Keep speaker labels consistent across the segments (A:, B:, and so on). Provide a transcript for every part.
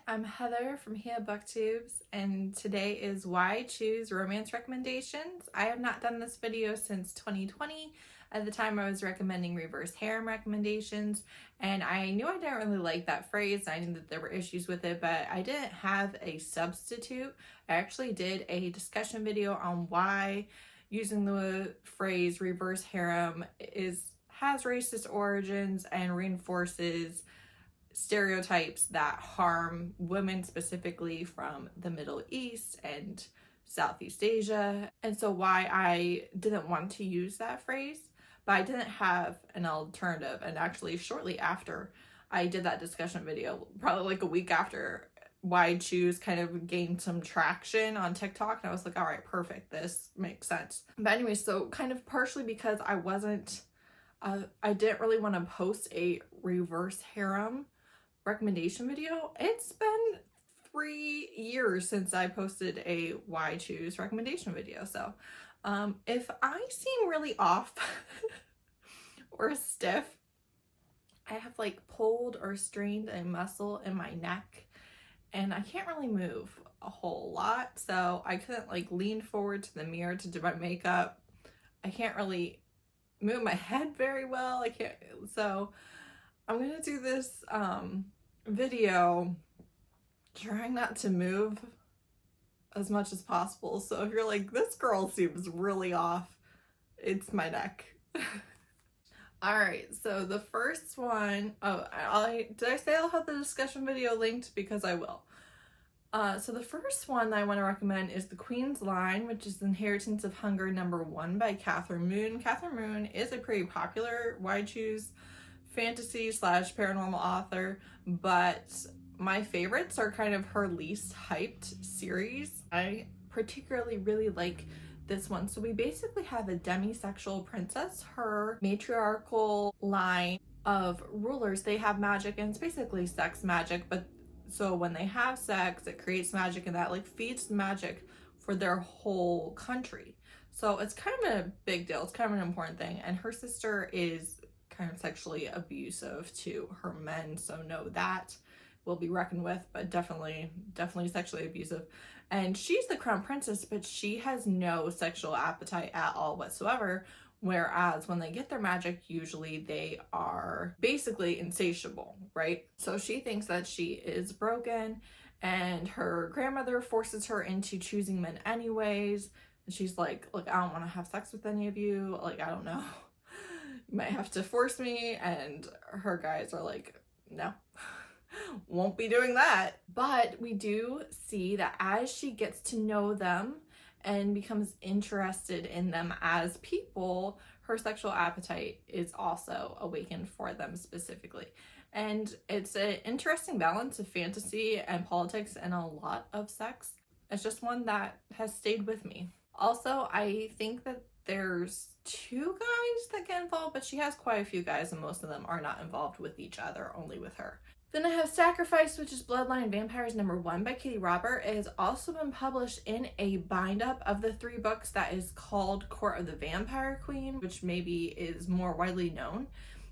A: I'm Heather from booktubes, and today is why I choose romance recommendations. I have not done this video since 2020. At the time I was recommending Reverse Harem recommendations, and I knew I didn't really like that phrase. I knew that there were issues with it, but I didn't have a substitute. I actually did a discussion video on why using the phrase Reverse Harem has racist origins and reinforces stereotypes that harm women, specifically from the Middle East and Southeast Asia. And so why I didn't want to use that phrase, but I didn't have an alternative. And actually shortly after I did that discussion video, probably like a week after, why I choose kind of gained some traction on TikTok, and I was like, all right, perfect, this makes sense. But anyway, so kind of partially because I didn't really want to post a reverse harem recommendation video. It's been 3 years since I posted a why choose recommendation video. So if I seem really off or stiff, I have like pulled or strained a muscle in my neck and I can't really move a whole lot. So I couldn't like lean forward to the mirror to do my makeup. I can't really move my head very well. So I'm gonna do this video trying not to move as much as possible. So if you're like, this girl seems really off, it's my neck. All right, so the first one, did I say I'll have the discussion video linked? Because I will. So the first one that I want to recommend is The Queen's Line, which is Inheritance of Hunger #1 by Kathryn Moon. Kathryn Moon is a pretty popular why choose fantasy / paranormal author, but my favorites are kind of her least hyped series. I particularly really like this one. So we basically have a demisexual princess. Her matriarchal line of rulers, they have magic, and it's basically sex magic, but so when they have sex, it creates magic, and that like feeds the magic for their whole country. So it's kind of a big deal. It's kind of an important thing. And her sister is kind of sexually abusive to her men, so know that will be reckoned with, but definitely sexually abusive. And she's the crown princess, but she has no sexual appetite at all whatsoever, whereas when they get their magic, usually they are basically insatiable, right? So she thinks that she is broken, and her grandmother forces her into choosing men anyways, and she's like, look, I don't want to have sex with any of you, like, I don't know, you might have to force me. And her guys are like, no, won't be doing that. But we do see that as she gets to know them and becomes interested in them as people, her sexual appetite is also awakened for them specifically. And it's an interesting balance of fantasy and politics and a lot of sex. It's just one that has stayed with me. Also, I think that there's 2 guys that get involved, but she has quite a few guys, and most of them are not involved with each other, only with her. Then I have Sacrifice, which is Bloodline Vampires #1 by Katee Robert. It has also been published in a bind-up of the 3 books that is called Court of the Vampire Queen, which maybe is more widely known.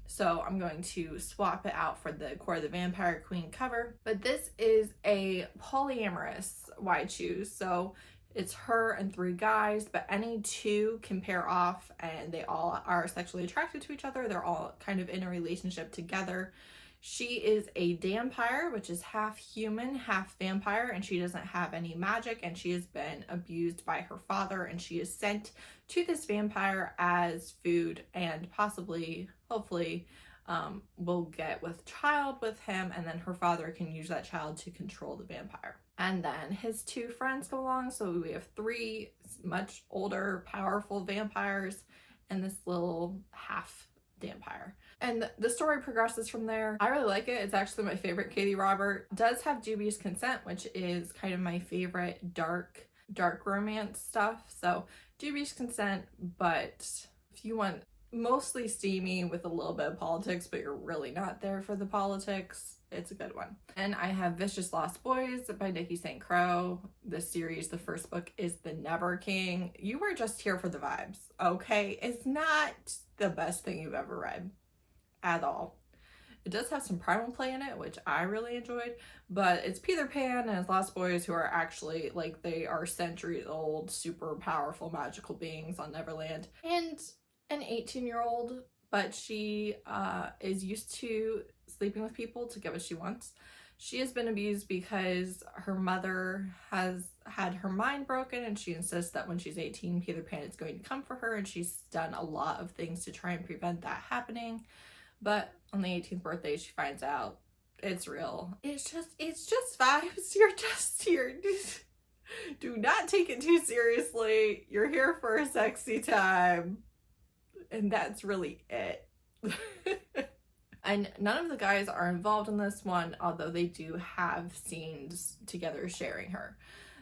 A: So I'm going to swap it out for the Court of the Vampire Queen cover. But this is a polyamorous why choose. So it's her and 3 guys, but any 2 can pair off, and they all are sexually attracted to each other. They're all kind of in a relationship together. She is a vampire, which is half human, half vampire, and she doesn't have any magic, and she has been abused by her father, and she is sent to this vampire as food, and possibly, hopefully, will get with child with him, and then her father can use that child to control the vampire. And then his 2 friends come along, so we have 3 much older, powerful vampires and this little half vampire. And the story progresses from there. I really like it. It's actually my favorite Katee Robert. It does have Dubious Consent, which is kind of my favorite dark romance stuff. So Dubious Consent, but if you want mostly steamy with a little bit of politics, but you're really not there for the politics, it's a good one. And I have Vicious Lost Boys by Nikki Crowe. This series, the first book is The Never King. You were just here for the vibes, okay? It's not the best thing you've ever read at all. It does have some primal play in it, which I really enjoyed, but it's Peter Pan and his lost boys who are actually, like, they are centuries old, super powerful magical beings on Neverland. And an 18-year-old, but she is used to sleeping with people to get what she wants. She has been abused because her mother has had her mind broken, and she insists that when she's 18, Peter Pan is going to come for her, and she's done a lot of things to try and prevent that happening. But on the 18th birthday, she finds out it's real. It's just vibes. You're just here. Do not take it too seriously. You're here for a sexy time. And that's really it. And none of the guys are involved in this one, although they do have scenes together sharing her.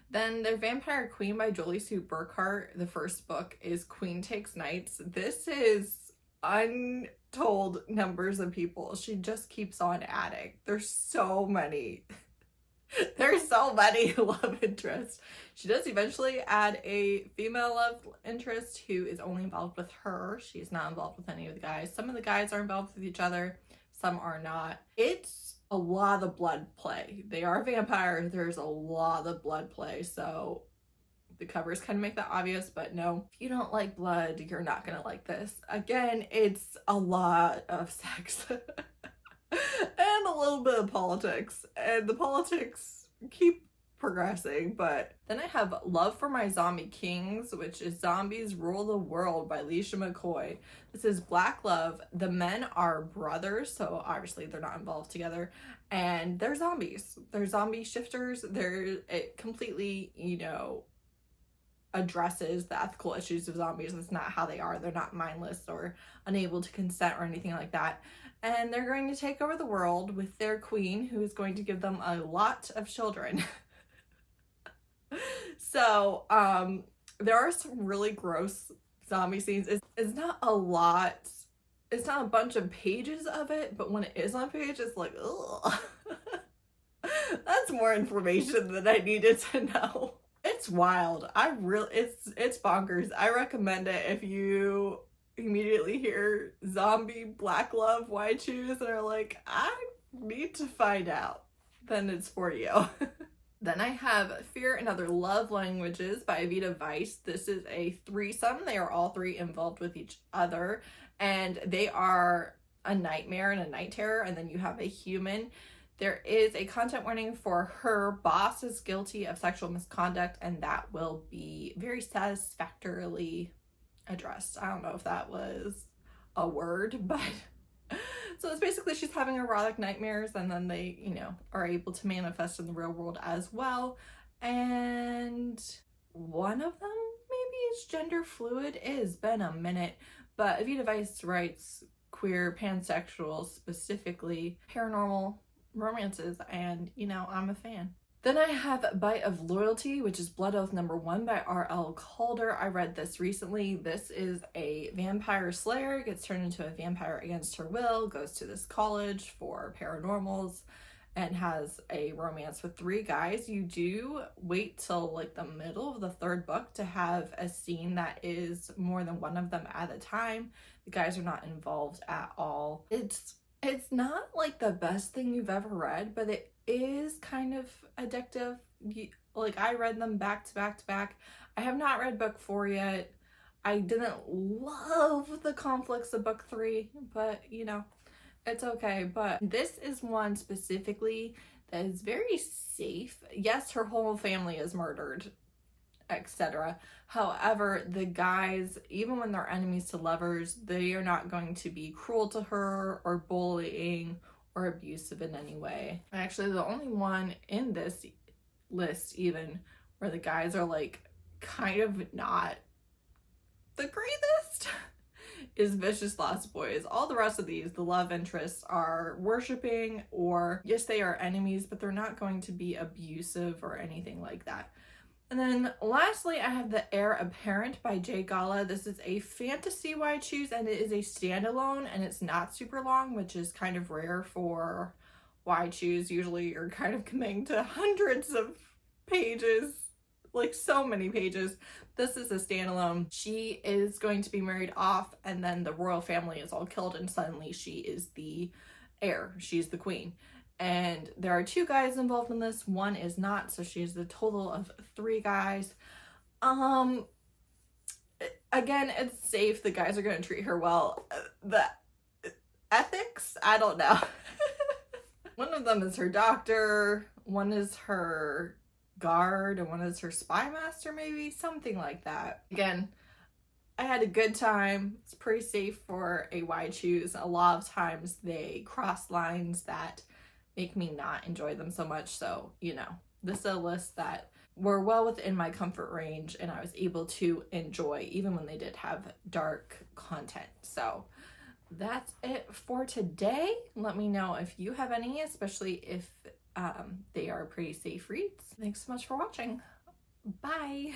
A: Then the Vampire Queen by Julie Sue Burkhart, the first book, is Queen Takes Knights. This is untold numbers of people. She just keeps on adding. There's so many. There's so many love interests. She does eventually add a female love interest who is only involved with her. She's not involved with any of the guys. Some of the guys are involved with each other. Some are not. It's a lot of blood play. They are vampires. There's a lot of blood play. So the covers kind of make that obvious, but no, if you don't like blood, you're not gonna like this. Again, it's a lot of sex and a little bit of politics, and the politics keep progressing. But then I have Love for My Zombie Kings, which is Zombies Rule the World by Leesha McCoy. This is Black love. The men are brothers, so obviously they're not involved together, and they're zombies. They're zombie shifters. It completely, you know, addresses the ethical issues of zombies. That's not how they are. They're not mindless or unable to consent or anything like that. And they're going to take over the world with their queen, who is going to give them a lot of children. So there are some really gross zombie scenes. It's not a lot. It's not a bunch of pages of it, but when it is on page, it's like, ugh. That's more information than I needed to know. It's wild. It's bonkers. I recommend it if you immediately hear zombie black love, why choose, and are like, I need to find out. Then it's for you. Then I have Fear and Other Love Languages by Evita Weiss. This is a threesome. They are all three involved with each other, and they are a nightmare and a night terror, and then you have a human. There is a content warning for her boss is guilty of sexual misconduct, and that will be very satisfactorily addressed. I don't know if that was a word, but so it's basically she's having erotic nightmares, and then they, you know, are able to manifest in the real world as well. And one of them maybe is gender fluid. It has been a minute, but Evita Weiss writes queer, pansexual, specifically paranormal romances, and you know, I'm a fan. Then I have Bite of Loyalty, which is Blood Oath #1 by R.L. Calder. I read this recently. This is a vampire slayer, gets turned into a vampire against her will, goes to this college for paranormals, and has a romance with 3 guys. You do wait till like the middle of the 3rd book to have a scene that is more than one of them at a time. The guys are not involved at all. It's not like the best thing you've ever read, but it is kind of addictive. Like, I read them back to back to back. I have not read book 4 yet. I didn't love the conflicts of book 3, but you know, it's okay. But this is one specifically that is very safe. Yes, her whole family is murdered, etc. However, the guys, even when they're enemies to lovers, they are not going to be cruel to her or bullying or abusive in any way. Actually, the only one in this list even where the guys are like kind of not the greatest is Vicious Lost Boys. All the rest of these, the love interests are worshiping, or yes, they are enemies, but they're not going to be abusive or anything like that. And then lastly, I have The Heir Apparent by Jay Gala. This is a fantasy why choose, and it is a standalone, and it's not super long, which is kind of rare for why choose. Usually you're kind of committing to hundreds of pages, like so many pages. This is a standalone. She is going to be married off, and then the royal family is all killed, and suddenly she is the heir. She's the queen. And there are 2 guys involved in this. One is not, so she's the total of 3 guys. Again, it's safe. The guys are going to treat her well. The ethics, I don't know. One of them is her doctor, one is her guard, and one is her spy master, maybe something like that. Again, I had a good time. It's pretty safe for a why choose. A lot of times they cross lines that make me not enjoy them so much. So, you know, this is a list that were well within my comfort range and I was able to enjoy even when they did have dark content. So that's it for today. Let me know if you have any, especially if they are pretty safe reads. Thanks so much for watching. Bye.